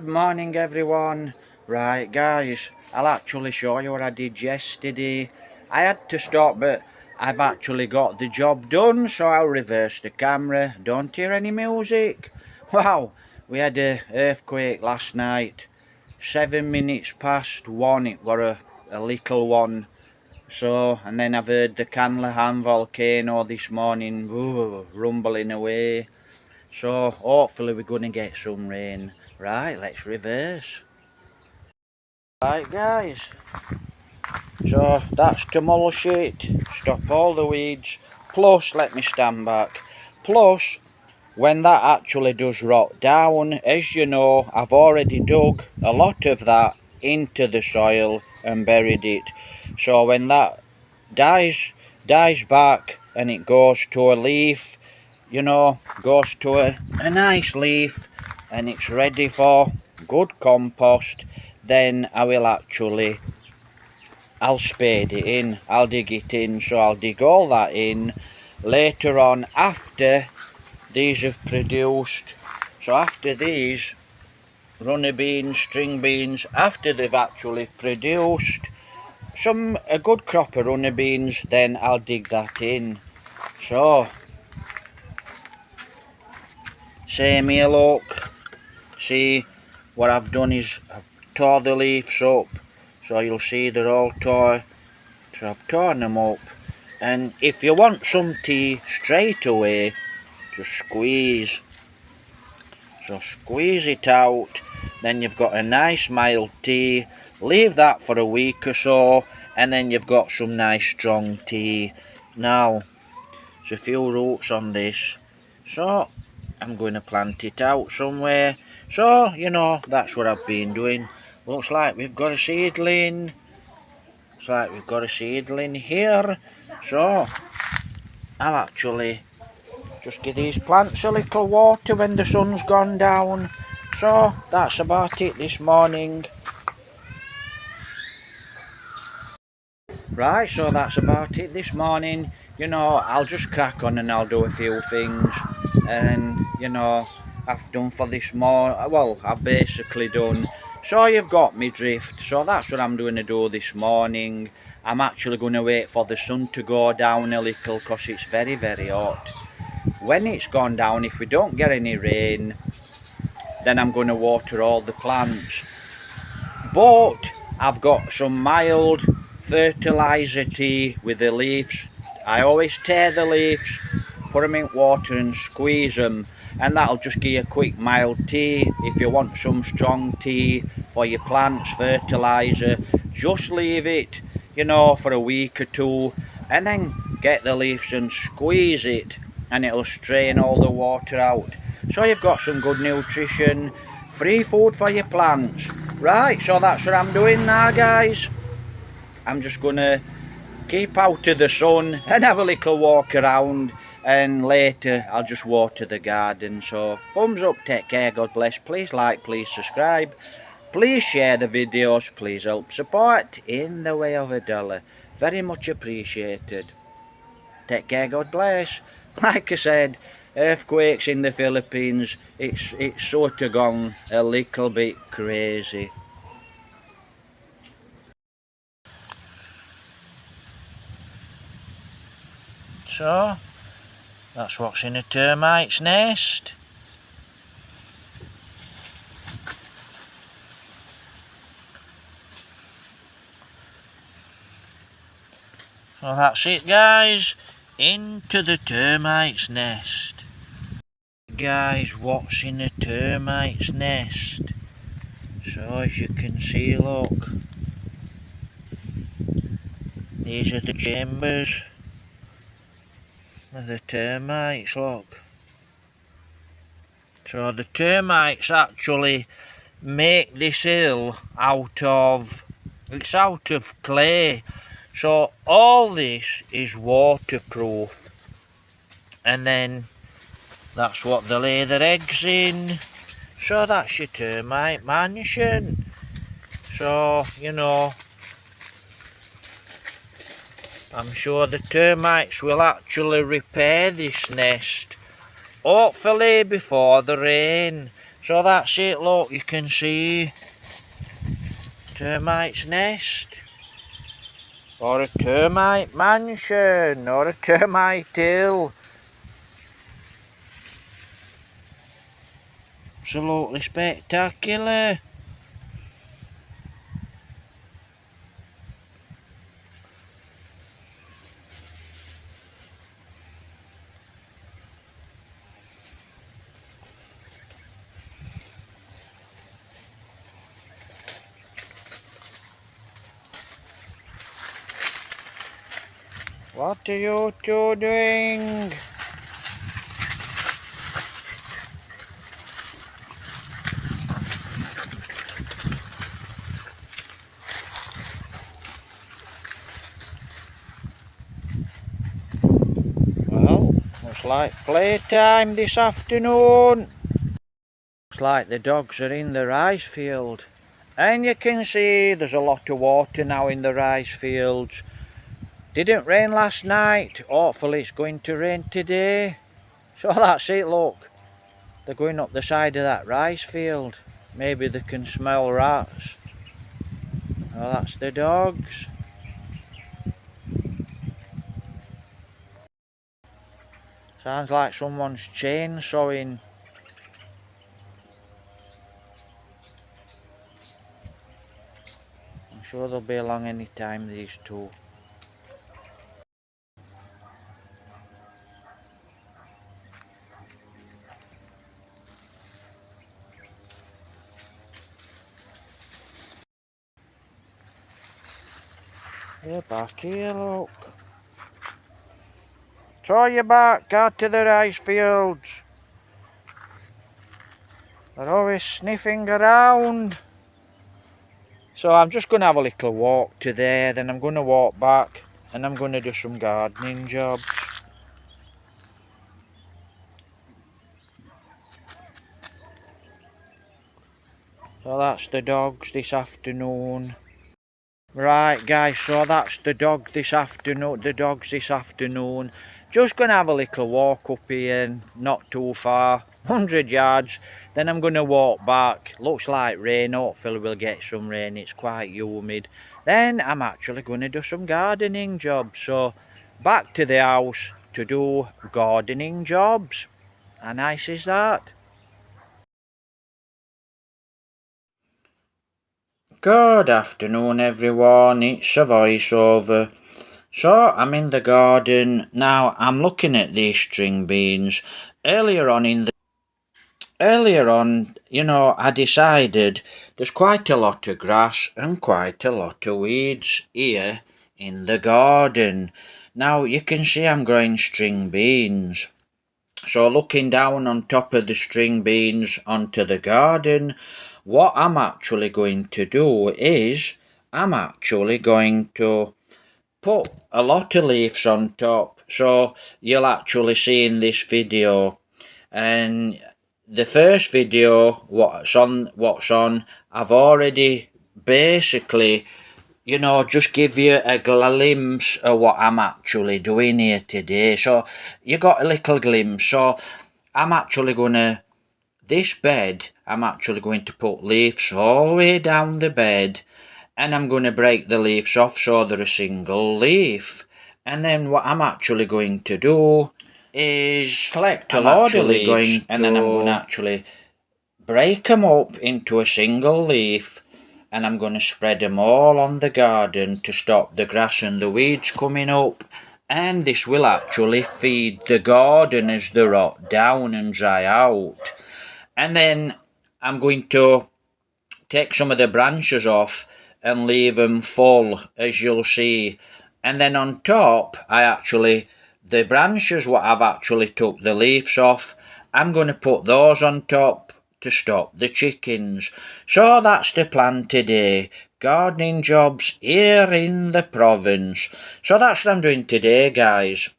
Good morning everyone. Right guys, I'll actually show you what I did yesterday. I had to stop, but I've actually got the job done, so I'll reverse the camera. Don't hear any music. Wow, we had an earthquake last night. 7 minutes past 1, it were a little one. So, and then I've heard the Canclyan volcano this morning, rumbling away. So hopefully we're going to get some rain. Right, let's reverse. Right guys, so that's to mulch it, stop all the weeds, plus, let me stand back, plus when that actually does rot down, as you know, I've already dug a lot of that into the soil and buried it. So when that dies back and it goes to a leaf, you know, goes to a nice leaf and it's ready for good compost, then I will actually, I'll spade it in, I'll dig it in. So I'll dig all that in later on after these have produced. So after these runner beans, string beans, after they've actually produced a good crop of runner beans, then I'll dig that in. So same here, look. See, what I've done is I've tore the leaves up, so you'll see they're all tore. So I've torn them up, and if you want some tea straight away, just squeeze. So squeeze it out, then you've got a nice mild tea. Leave that for a week or so, and then you've got some nice strong tea. Now, there's a few roots on this, so I'm going to plant it out somewhere. So, you know, that's what I've been doing. Looks like we've got a seedling. Looks like we've got a seedling here. So, I'll actually just give these plants a little water when the sun's gone down. So, that's about it this morning. Right, so that's about it this morning. You know, I'll just crack on and I'll do a few things. And, you know, I've done for this morning. Well, I've basically done. So you've got me drift. So that's what I'm going to do this morning. I'm actually going to wait for the sun to go down a little because it's very, very hot. When it's gone down, if we don't get any rain, then I'm going to water all the plants. But I've got some mild fertilizer tea with the leaves. I always tear the leaves, put them in water and squeeze them, and that'll just give you a quick mild tea. If you want some strong tea for your plants, fertilizer, just leave it, you know, for a week or two, and then get the leaves and squeeze it, and it'll strain all the water out. So you've got some good nutrition, free food for your plants. Right, so that's what I'm doing now, guys. I'm just gonna keep out of the sun and have a little walk around, and later I'll just water the garden. So thumbs up, take care, God bless. Please like, please subscribe, please share the videos, please help support in the way of $1. Very much appreciated. Take care, God bless. Like I said, earthquakes in the Philippines, it's sort of gone a little bit crazy. So, that's what's in a termite's nest. Well, that's it, guys. Into the termite's nest. Guys, what's in a termite's nest? So, as you can see, look. These are the chambers of the termites, look. So the termites actually make this hill out of clay. So all this is waterproof, and then that's what they lay their eggs in. So that's your termite mansion. So, you know, I'm sure the termites will actually repair this nest, hopefully before the rain. So that's it, look, you can see termite's nest, or a termite mansion, or a termite hill. Absolutely spectacular. What are you two doing? Well, looks like playtime this afternoon. Looks like the dogs are in the rice field. And you can see there's a lot of water now in the rice fields. Didn't rain last night. Hopefully it's going to rain today. So that's it, look. They're going up the side of that rice field. Maybe they can smell rats. Oh, that's the dogs. Sounds like someone's chainsawing. I'm sure they'll be along any time, these two. You're back here, look. Throw you back out to the rice fields. They're always sniffing around. So I'm just going to have a little walk to there, then I'm going to walk back and I'm going to do some gardening jobs. So that's the dogs this afternoon. Right guys, so that's the dogs this afternoon. Just going to have a little walk up here, not too far, 100 yards. Then I'm going to walk back. Looks like rain, hopefully we'll get some rain, it's quite humid. Then I'm actually going to do some gardening jobs. So back to the house to do gardening jobs. How nice is that? Good afternoon everyone, it's a voiceover. So I'm in the garden now. I'm looking at these string beans. Earlier on, I decided there's quite a lot of grass and quite a lot of weeds here in the garden. Now you can see I'm growing string beans. So looking down on top of the string beans onto the garden, what I'm actually going to do is I'm actually going to put a lot of leaves on top, so you'll actually see in this video. And the first video what's on I've already basically just give you a glimpse of what I'm actually doing here today, so you got a little glimpse. So I'm actually gonna this bed, I'm actually going to put leaves all the way down the bed, and I'm going to break the leaves off so they're a single leaf. And then what I'm actually going to do is collect a load of leaves, and then I'm going to actually break them up into a single leaf, and I'm going to spread them all on the garden to stop the grass and the weeds coming up. And this will actually feed the garden as they rot down and dry out. And then I'm going to take some of the branches off and leave them full, as you'll see. And then on top, the branches what I've actually took the leaves off, I'm going to put those on top to stop the chickens. So that's the plan today. Gardening jobs here in the province. So that's what I'm doing today, guys.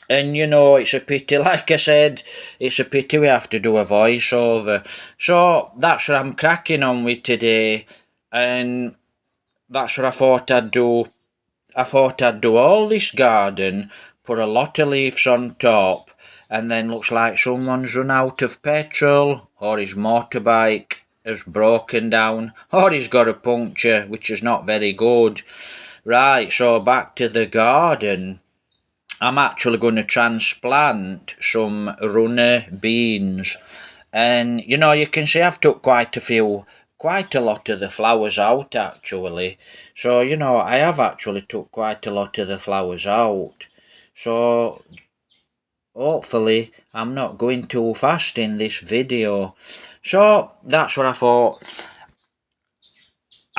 And it's a pity, like I said, it's a pity we have to do a voiceover. So that's what I'm cracking on with today. And that's what I thought I'd do. I thought I'd do all this garden, put a lot of leaves on top, and then looks like someone's run out of petrol, or his motorbike has broken down, or he's got a puncture, which is not very good. Right, so back to the garden. I'm actually going to transplant some runner beans. And, you can see I've took quite a lot of the flowers out, actually. So, I have actually took quite a lot of the flowers out. So, hopefully, I'm not going too fast in this video. So, that's what I thought.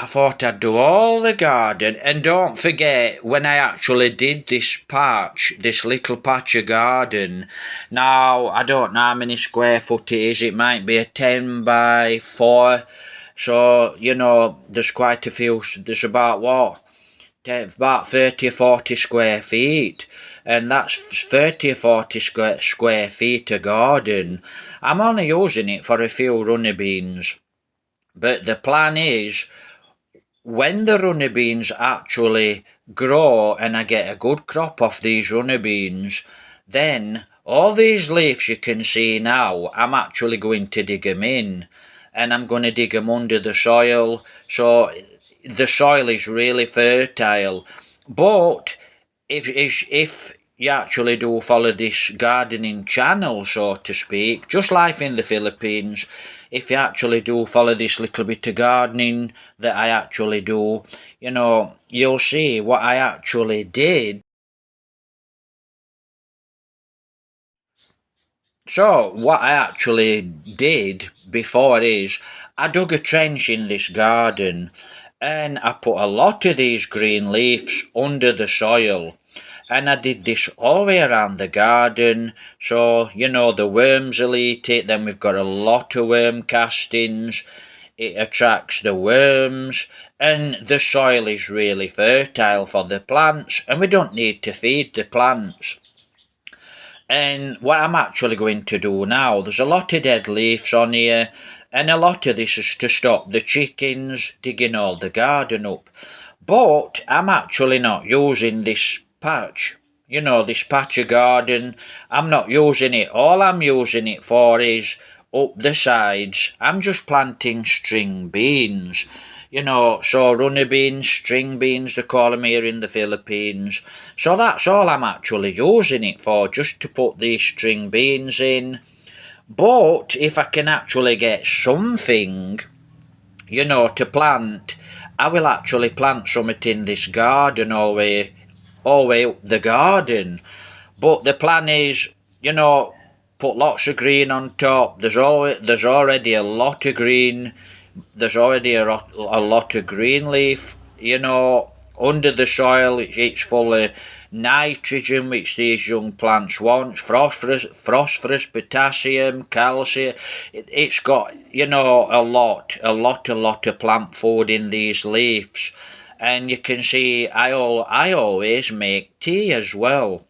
I thought I'd do all the garden, and don't forget, when I actually did this little patch of garden, now I don't know how many square foot it is, it might be a 10 by 4, so, there's quite a few, there's about what? About 30 or 40 square feet, and that's 30 or 40 square feet of garden. I'm only using it for a few runner beans, but the plan is, when the runner beans actually grow and I get a good crop of these runner beans, then all these leaves you can see now, I'm actually going to dig them in, and I'm going to dig them under the soil, so the soil is really fertile. But if you actually do follow this gardening channel, so to speak, just like in the Philippines, if you actually do follow this little bit of gardening that I actually do, you'll see what I actually did. So, what I actually did before is, I dug a trench in this garden, and I put a lot of these green leaves under the soil. And I did this all the way around the garden, so, the worms will eat it, then we've got a lot of worm castings, it attracts the worms, and the soil is really fertile for the plants, and we don't need to feed the plants. And what I'm actually going to do now, there's a lot of dead leaves on here, and a lot of this is to stop the chickens digging all the garden up. But I'm actually not using this patch, this patch of garden. I'm not using it. All I'm using it for is up the sides. I'm just planting string beans. So runner beans, string beans, they call them here in the Philippines. So that's all I'm actually using it for, just to put these string beans in. But if I can actually get something, to plant, I will actually plant something in this garden all the way up the garden. But the plan is, put lots of green on top. There's already a lot of green. There's already a lot of green leaf, under the soil. It's full of nitrogen, which these young plants want, phosphorus, potassium, calcium. It's got, a lot of plant food in these leaves. And you can see I always make tea as well.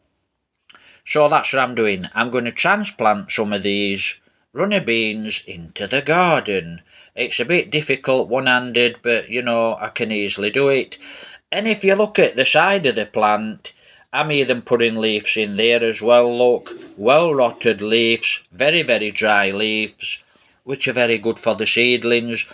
So that's what I'm doing. I'm going to transplant some of these runner beans into the garden. It's a bit difficult one-handed, but I can easily do it. And if you look at the side of the plant, I'm even putting leaves in there as well, look. Well rotted leaves, very, very dry leaves, which are very good for the seedlings.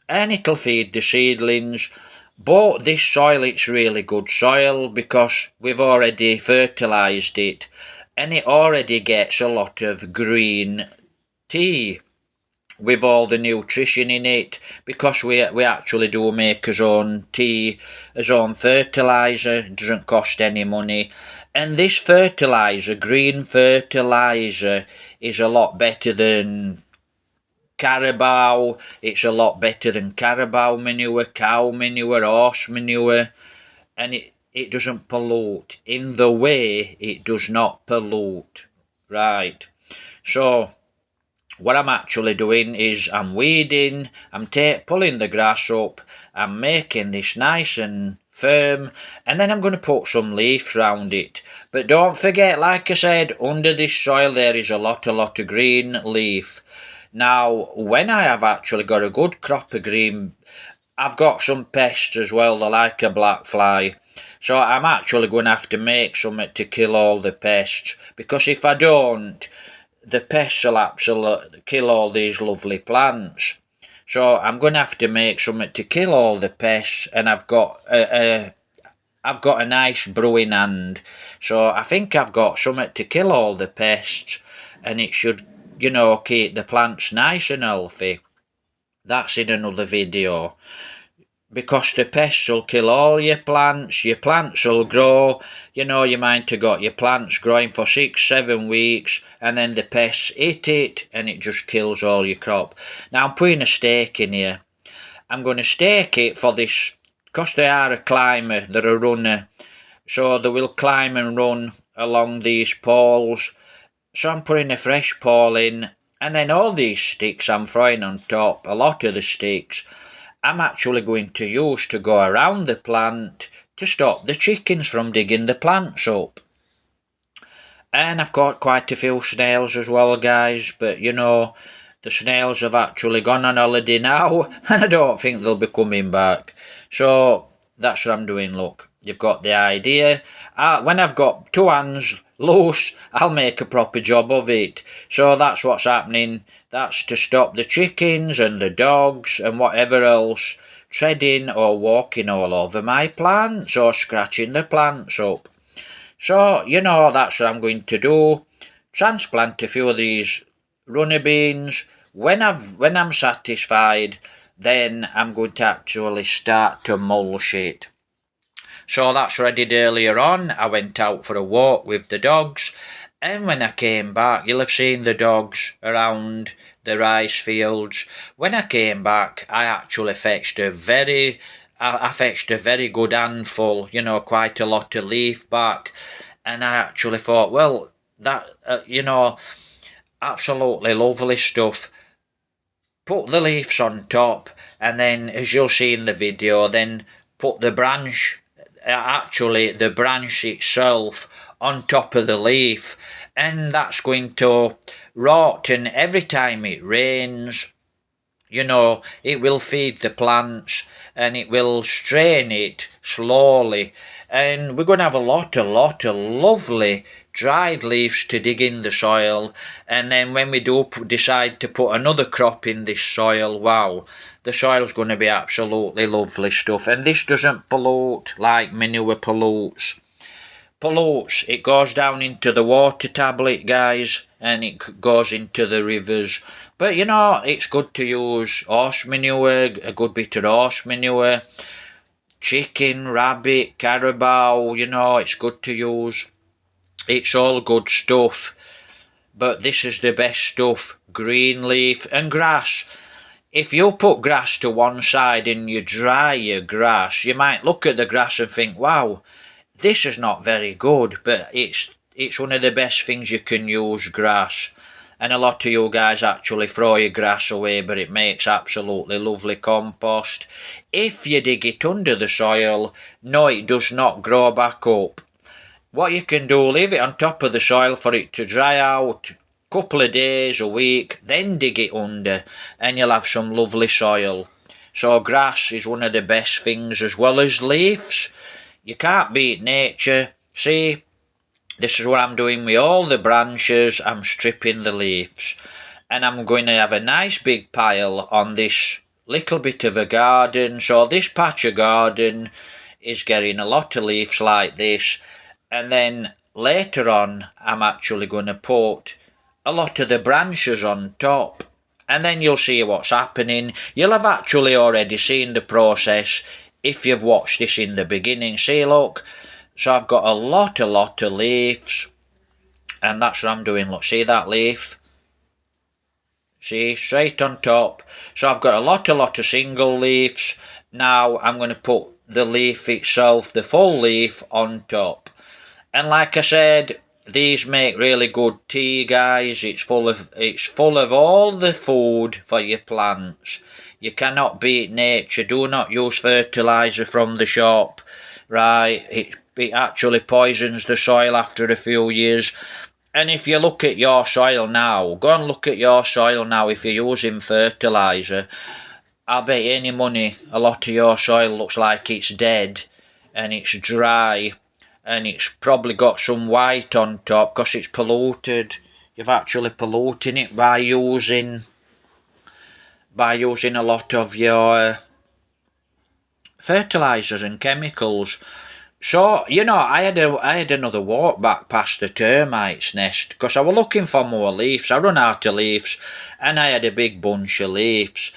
And it'll feed the seedlings. But this soil, it's really good soil because we've already fertilised it. And it already gets a lot of green tea with all the nutrition in it, because we actually do make his own tea, his own fertiliser. It doesn't cost any money. And this fertiliser, green fertiliser, is a lot better than carabao. It's a lot better than carabao manure, cow manure, horse manure. And it doesn't pollute in the way it does not pollute. Right. So what I'm actually doing is I'm weeding, I'm pulling the grass up, I'm making this nice and firm, and then I'm going to put some leaves round it. But don't forget, like I said, under this soil there is a lot of green leaf. Now, when I have actually got a good crop of green, I've got some pests as well, they're like a black fly. So I'm actually going to have to make something to kill all the pests, because if I don't, the pests will absolutely kill all these lovely plants. So I'm going to have to make something to kill all the pests, and I've got a nice brewing hand, so I think I've got something to kill all the pests, and it should, keep the plants nice and healthy. That's in another video. Because the pests will kill all your plants will grow, you might have got your plants growing for 6-7 weeks, and then the pests eat it, and it just kills all your crop. Now I'm putting a stake in here. I'm going to stake it for this, because they are a climber, they're a runner, so they will climb and run along these poles. So I'm putting a fresh pole in, and then all these sticks I'm throwing on top, a lot of the sticks, I'm actually going to use to go around the plant to stop the chickens from digging the plants up. And I've got quite a few snails as well, guys, but the snails have actually gone on holiday now, and I don't think they'll be coming back. So that's what I'm doing, look. You've got the idea. When I've got two hands loose, I'll make a proper job of it. So that's what's happening. That's to stop the chickens and the dogs and whatever else treading or walking all over my plants or scratching the plants up. So, that's what I'm going to do. Transplant a few of these runner beans. When I'm satisfied, then I'm going to actually start to mulch it. So that's what I did earlier on. I went out for a walk with the dogs, and when I came back, you'll have seen the dogs around the rice fields. When I came back, I actually fetched a very good handful, quite a lot of leaf back, and I actually thought, well, that, absolutely lovely stuff. Put the leaves on top, and then, as you'll see in the video, then put the branch itself on top of the leaf, and that's going to rot, and every time it rains, it will feed the plants, and it will strain it slowly, and we're going to have a lot of lovely dried leaves to dig in the soil. And then when we do decide to put another crop in this soil, wow, the soil's going to be absolutely lovely stuff. And this doesn't pollute like manure pollutes. It goes down into the water tablet, guys, and it goes into the rivers. But it's good to use horse manure, a good bit of horse manure, chicken, rabbit, carabao, it's good to use. It's all good stuff, but this is the best stuff. Green leaf and grass. If you put grass to one side and you dry your grass, you might look at the grass and think, wow, this is not very good, but it's one of the best things you can use, grass. And a lot of you guys actually throw your grass away, but it makes absolutely lovely compost. If you dig it under the soil, no, it does not grow back up. What you can do, leave it on top of the soil for it to dry out, couple of days, a week, then dig it under, and you'll have some lovely soil. So grass is one of the best things, as well as leaves. You can't beat nature. See, this is what I'm doing with all the branches. I'm stripping the leaves, and I'm going to have a nice big pile on this little bit of a garden. So this patch of garden is getting a lot of leaves like this. And then later on, I'm actually going to put a lot of the branches on top. And then you'll see what's happening. You'll have actually already seen the process if you've watched this in the beginning. See, look. So I've got a lot of leaves. And that's what I'm doing. Look, see that leaf? See, straight on top. So I've got a lot of single leaves. Now I'm going to put the leaf itself, the full leaf, on top. And like I said, these make really good tea, guys. It's full of all the food for your plants. You cannot beat nature. Do not use fertiliser from the shop, right? It actually poisons the soil after a few years. And if you look at your soil now, go and look at your soil now if you're using fertiliser. I'll bet you any money a lot of your soil looks like it's dead. and it's dry, and it's probably got some white on top because it's polluted. You've actually polluting it by using a lot of your fertilizers and chemicals. So, you know, I had another walk back past the termites nest because I was looking for more leaves. I run out of leaves, and I had a big bunch of leaves.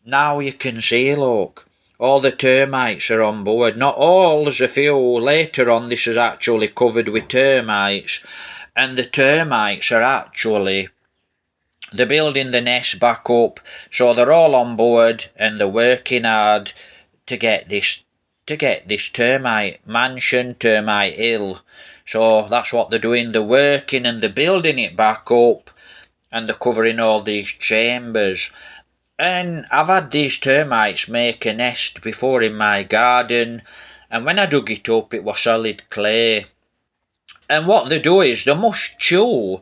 Now you can see, look, all the termites are on board. Not all, there's a few. Later on, this is actually covered with termites, and the termites are actually, they're building the nest back up, so they're all on board and they're working hard to get this termite mansion, termite hill. So that's what they're doing. They're working and they're building it back up, and they're covering all these chambers. And I've had these termites make a nest before in my garden, and when I dug it up, it was solid clay. And what they do is they must chew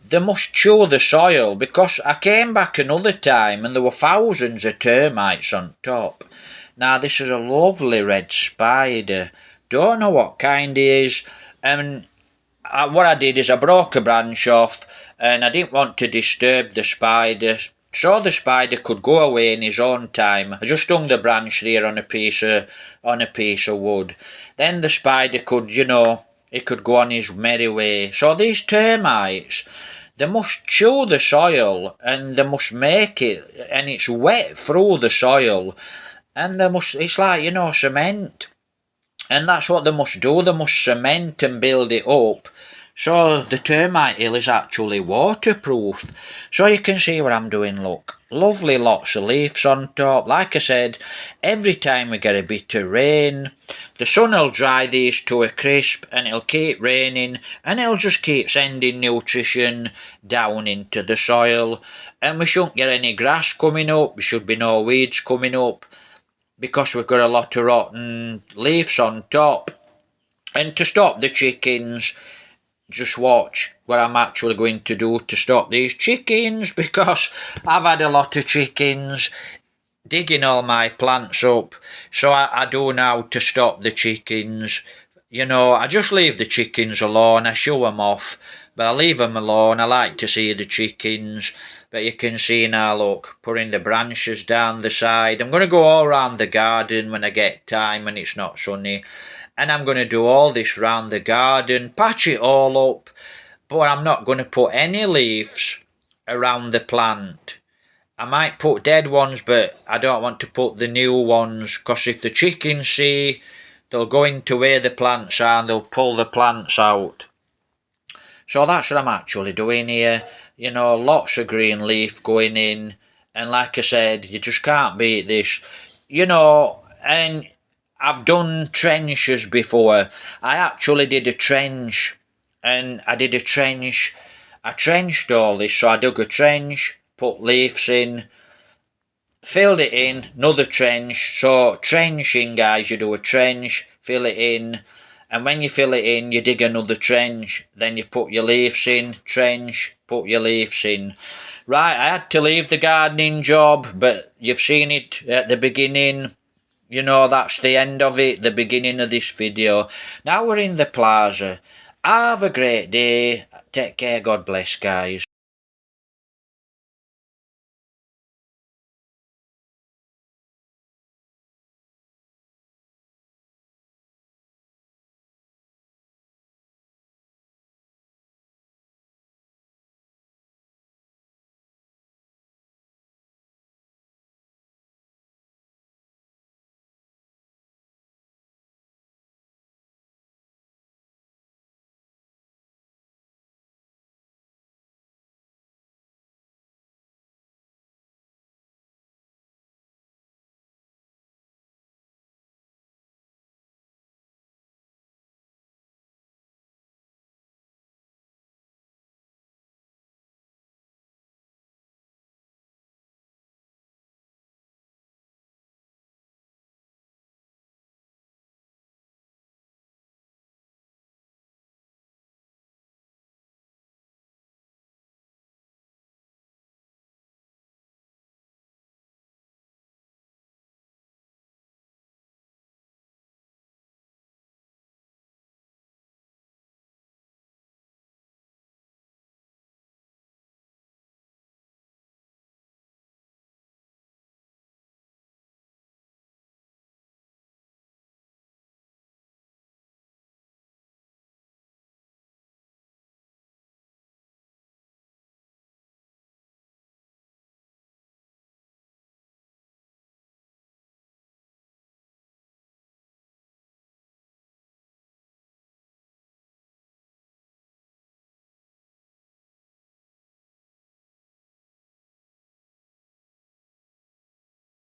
the soil, because I came back another time and there were thousands of termites on top. Now this is a lovely red spider. Don't know what kind he is. And what I did is I broke a branch off, and I didn't want to disturb the spider, so the spider could go away in his own time. I just hung the branch there on a piece of wood. Then the spider could, you know, he could go on his merry way. So these termites, they must chew the soil, and they must make it, and it's wet through the soil, and it's like, you know, cement. And that's what they must do. They must cement and build it up. So the termite hill is actually waterproof. So you can see what I'm doing, look. Lovely lots of leaves on top. Like I said, every time we get a bit of rain, the sun will dry these to a crisp, and it'll keep raining, and it'll just keep sending nutrition down into the soil. And we shouldn't get any grass coming up. There should be no weeds coming up, because we've got a lot of rotten leaves on top. And to stop the chickens, just watch what I'm actually going to do to stop these chickens, because I've had a lot of chickens digging all my plants up. So I do now to stop the chickens. You know, I just leave the chickens alone. I shoo them off, but I leave them alone. I like to see the chickens. But you can see now, look, putting the branches down the side. I'm going to go all around the garden when I get time and it's not sunny. And I'm going to do all this round the garden, patch it all up. But I'm not going to put any leaves around the plant. I might put dead ones, but I don't want to put the new ones, because if the chickens see, they'll go into where the plants are and they'll pull the plants out. So that's what I'm actually doing here. You know, lots of green leaf going in. And like I said, you just can't beat this. You know, and I've done trenches before. I actually did a trench. And I trenched all this. So I dug a trench, put leaves in, filled it in, another trench. So trenching, guys, you do a trench, fill it in, and when you fill it in, you dig another trench, then you put your leaves in, trench, put your leaves in. Right, I had to leave the gardening job, but you've seen it at the beginning. You know, that's the end of it, the beginning of this video. Now we're in the plaza. Have a great day. Take care, God bless, guys.